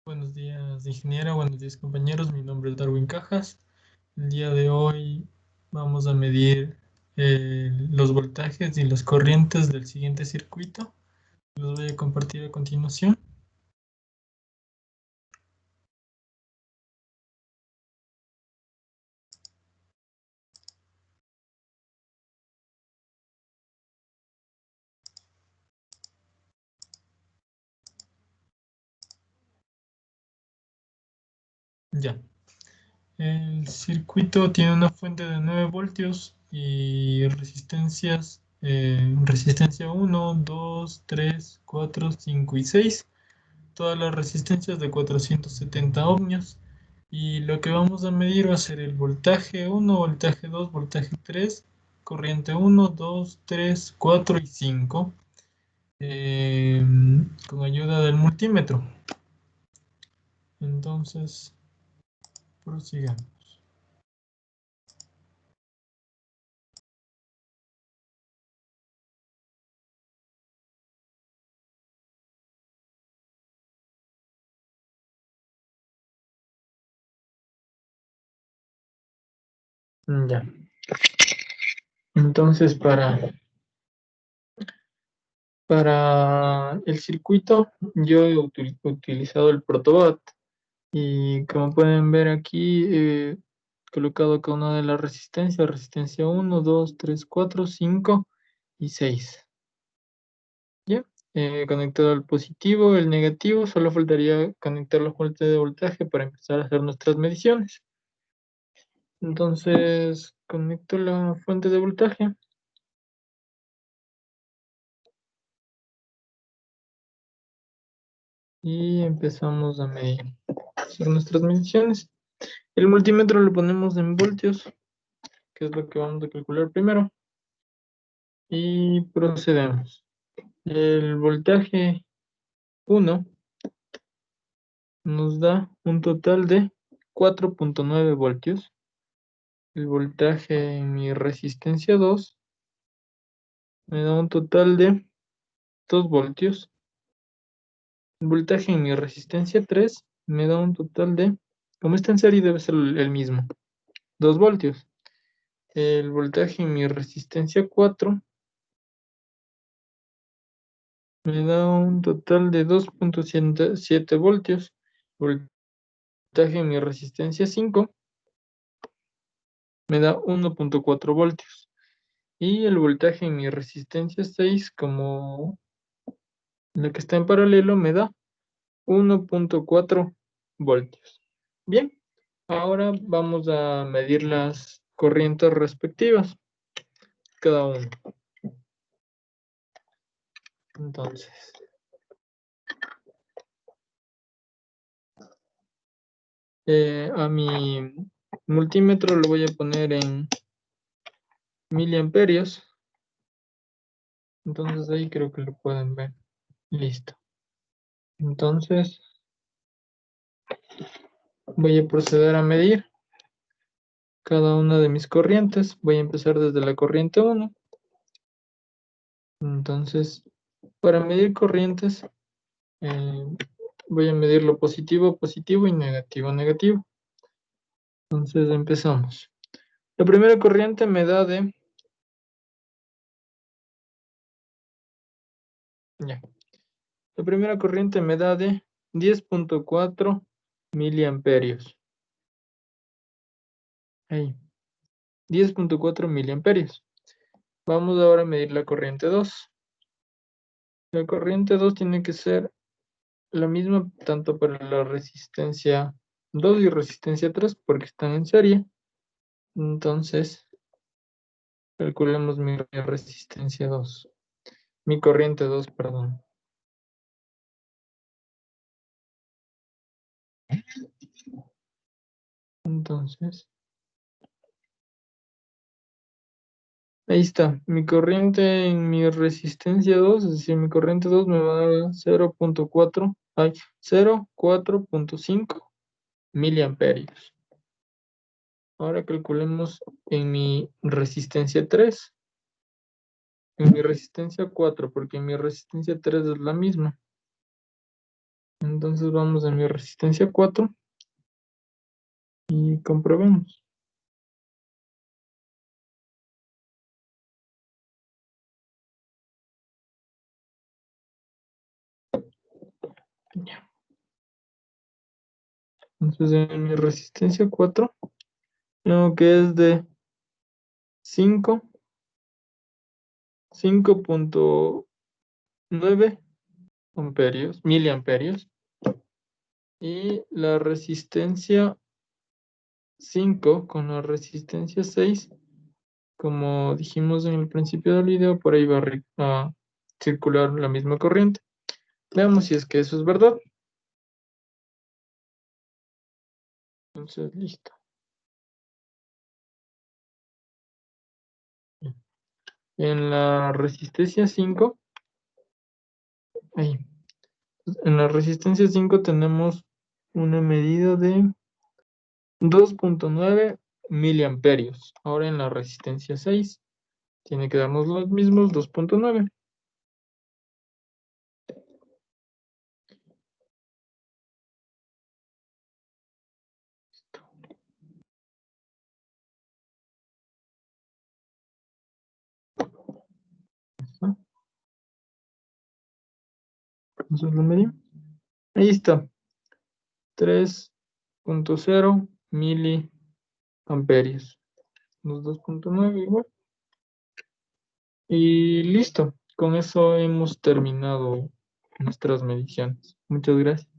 Buenos días, ingeniera. Buenos días, compañeros. Mi nombre es Darwin Cajas. El día de hoy vamos a medir los voltajes y las corrientes del siguiente circuito. Los voy a compartir a continuación. Ya. El circuito tiene una fuente de 9 voltios y resistencias, resistencia 1, 2, 3, 4, 5 y 6. Todas las resistencias de 470 ohmios. Y lo que vamos a medir va a ser el voltaje 1, voltaje 2, voltaje 3, corriente 1, 2, 3, 4 y 5, con ayuda del multímetro. Entonces, prosigamos. Ya. Entonces, para el circuito, yo he utilizado el protobot. Y como pueden ver aquí, colocado cada una de las resistencias, resistencia 1, 2, 3, 4, 5 y 6. ¿Ya? Conectado al positivo, el negativo, solo faltaría conectar la fuente de voltaje para empezar a hacer nuestras mediciones. Entonces, conecto la fuente de voltaje. Y empezamos a medir, hacer nuestras mediciones. El multímetro lo ponemos en voltios, que es lo que vamos a calcular primero. Y procedemos. El voltaje 1 nos da un total de 4.9 voltios. El voltaje en mi resistencia 2 me da un total de 2 voltios. El voltaje en mi resistencia 3 me da un total de, como está en serie debe ser el mismo, 2 voltios. El voltaje en mi resistencia 4 me da un total de 2.7 voltios. El voltaje en mi resistencia 5 me da 1.4 voltios. Y el voltaje en mi resistencia 6, como la que está en paralelo, me da 1.4 voltios. Bien, ahora vamos a medir las corrientes respectivas, cada uno. Entonces, a mi multímetro lo voy a poner en miliamperios. Entonces ahí creo que lo pueden ver. Listo. Entonces, voy a proceder a medir cada una de mis corrientes. Voy a empezar desde la corriente 1. Entonces, para medir corrientes, eh, voy a medir lo positivo, positivo y negativo, negativo. Entonces, empezamos. La primera corriente me da de... Ya. La primera corriente me da de 10.4 miliamperios. Ahí. 10.4 miliamperios. Vamos ahora a medir la corriente 2. La corriente 2 tiene que ser la misma tanto para la resistencia 2 y resistencia 3 porque están en serie. Entonces, calculemos mi resistencia 2. Mi corriente 2, perdón. Entonces, ahí está. Mi corriente en mi resistencia 2, es decir, mi corriente 2 me va a dar 0.4, 0.4.5 miliamperios. Ahora calculemos en mi resistencia 3. En mi resistencia 4, porque en mi resistencia 3 es la misma. Entonces vamos a mi resistencia 4 y comprobemos. Ya. Entonces en mi resistencia 4 tengo que es de 5.9 miliamperios. Y la resistencia 5 con la resistencia 6, como dijimos en el principio del video, por ahí va a circular la misma corriente. Veamos si es que eso es verdad. Entonces, listo. En la resistencia 5, ahí, en la resistencia 5 tenemos una medida de 2.9 miliamperios. Ahora en la resistencia 6 tiene que darnos los mismos 2.9. Entonces lo medimos. Ahí está. 3.0 miliamperios. Los 2.9 igual. Y listo. Con eso hemos terminado nuestras mediciones. Muchas gracias.